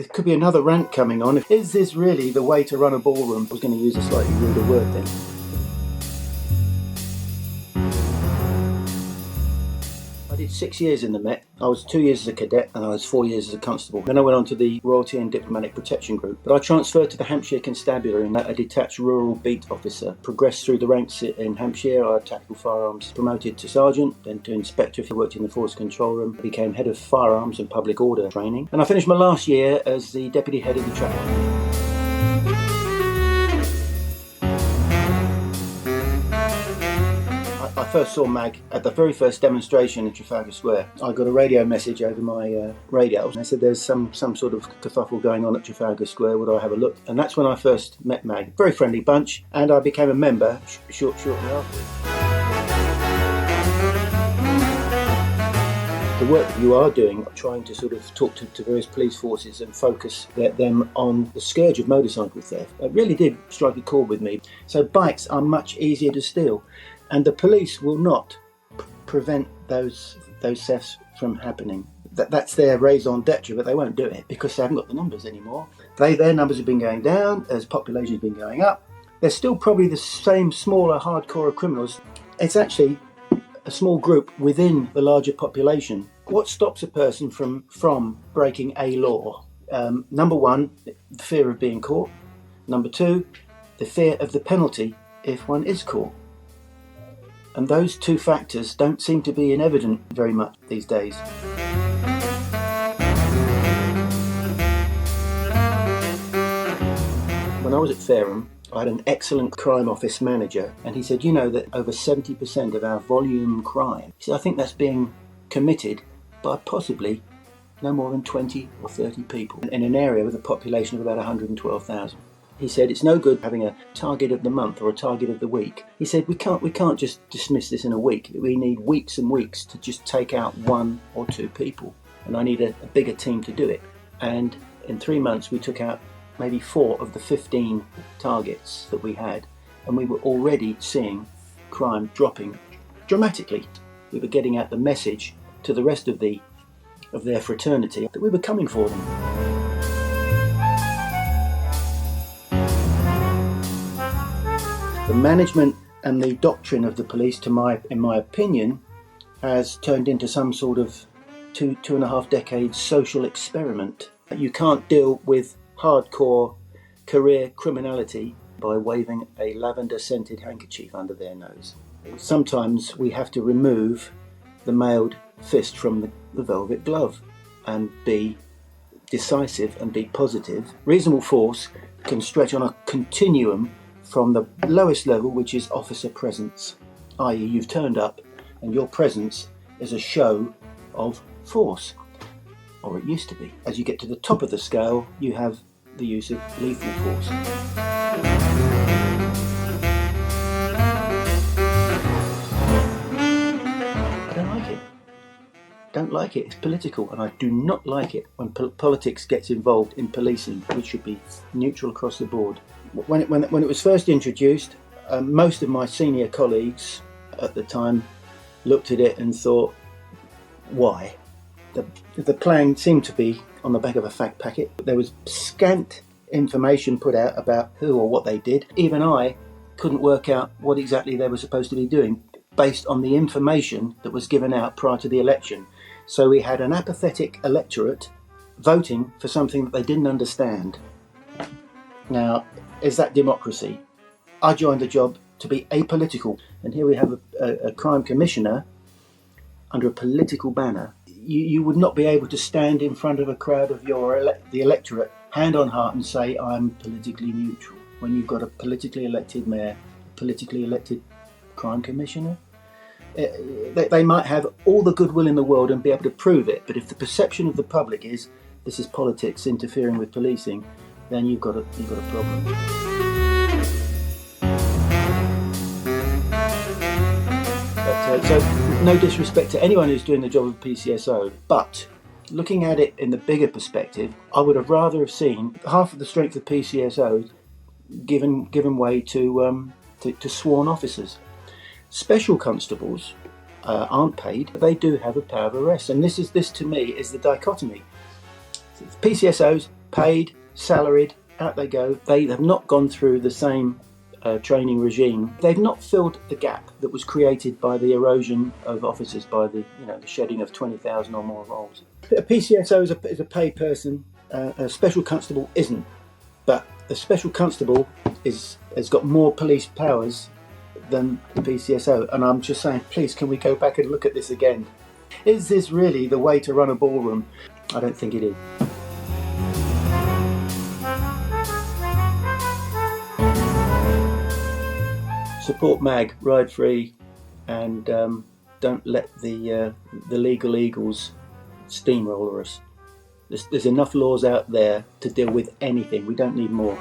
There could be another rant coming on. Is this really the way to run a ballroom? I was going to use a slightly ruder word then. I did 6 years in the Met. I was 2 years as a cadet and I was 4 years as a constable. Then I went on to the Royalty and Diplomatic Protection Group. But I transferred to the Hampshire Constabulary and a detached rural beat officer. Progressed through the ranks in Hampshire. I had tactical firearms, promoted to sergeant, then to inspector. I worked in the force control room. I became head of firearms and public order training. And I finished my last year as the deputy head of the traffic. I first saw Mag at the very first demonstration in Trafalgar Square. I got a radio message over my radio. And I said there's some sort of kerfuffle going on at Trafalgar Square, would I have a look? And that's when I first met Mag. Very friendly bunch, and I became a member shortly after. The work that you are doing, trying to sort of talk to various police forces and focus them on the scourge of motorcycle theft, it really did strike a chord with me. So bikes are much easier to steal. And the police will not prevent those thefts from happening. That's their raison d'etre, but they won't do it because they haven't got the numbers anymore. Their numbers have been going down as population has been going up. They're still probably the same smaller, hardcore criminals. It's actually a small group within the larger population. What stops a person from breaking a law? Number one, the fear of being caught. Number two, the fear of the penalty if one is caught. And those two factors don't seem to be in evidence very much these days. When I was at Fareham, I had an excellent crime office manager, and he said, you know that over 70% of our volume crime, he said, I think that's being committed by possibly no more than 20 or 30 people in an area with a population of about 112,000. He said it's no good having a target of the month or a target of the week. He said we can't just dismiss this in a week. We need weeks and weeks to just take out 1 or 2 people, and I need a bigger team to do it. And in 3 months we took out maybe 4 of the 15 targets that we had, and we were already seeing crime dropping dramatically. We were getting out the message to the rest of their fraternity that we were coming for them. The management and the doctrine of the police, in my opinion, has turned into some sort of two and a half decades social experiment. You can't deal with hardcore career criminality by waving a lavender-scented handkerchief under their nose. Sometimes we have to remove the mailed fist from the velvet glove and be decisive and be positive. Reasonable force can stretch on a continuum from the lowest level, which is officer presence, i.e. you've turned up and your presence is a show of force, or it used to be. As you get to the top of the scale, you have the use of lethal force. I don't like it. It's political, and I do not like it when politics gets involved in policing, which should be neutral across the board. When it was first introduced, most of my senior colleagues at the time looked at it and thought, why? The plan seemed to be on the back of a fact packet. There was scant information put out about who or what they did. Even I couldn't work out what exactly they were supposed to be doing based on the information that was given out prior to the election. So we had an apathetic electorate voting for something that they didn't understand. Now, is that democracy? I joined the job to be apolitical, and here we have a crime commissioner under a political banner. You would not be able to stand in front of a crowd of the electorate, hand on heart, and say, I'm politically neutral, when you've got a politically elected mayor, a politically elected crime commissioner. They might have all the goodwill in the world and be able to prove it, but if the perception of the public is this is politics interfering with policing, then you've got a problem. But, so no disrespect to anyone who's doing the job of PCSO, but looking at it in the bigger perspective, I would have rather have seen half of the strength of PCSO given way to sworn officers. Special constables aren't paid, but they do have a power of arrest, and this to me is the dichotomy. PCSOs paid, salaried, out they go. They have not gone through the same training regime. They've not filled the gap that was created by the erosion of officers, by the the shedding of 20,000 or more roles. A PCSO is a paid person. A special constable isn't, but a special constable has got more police powers than the PCSO. And I'm just saying, please, can we go back and look at this again? Is this really the way to run a ballroom? I don't think it is. Support MAG, ride free, and don't let the legal eagles steamroller us. There's enough laws out there to deal with anything. We don't need more.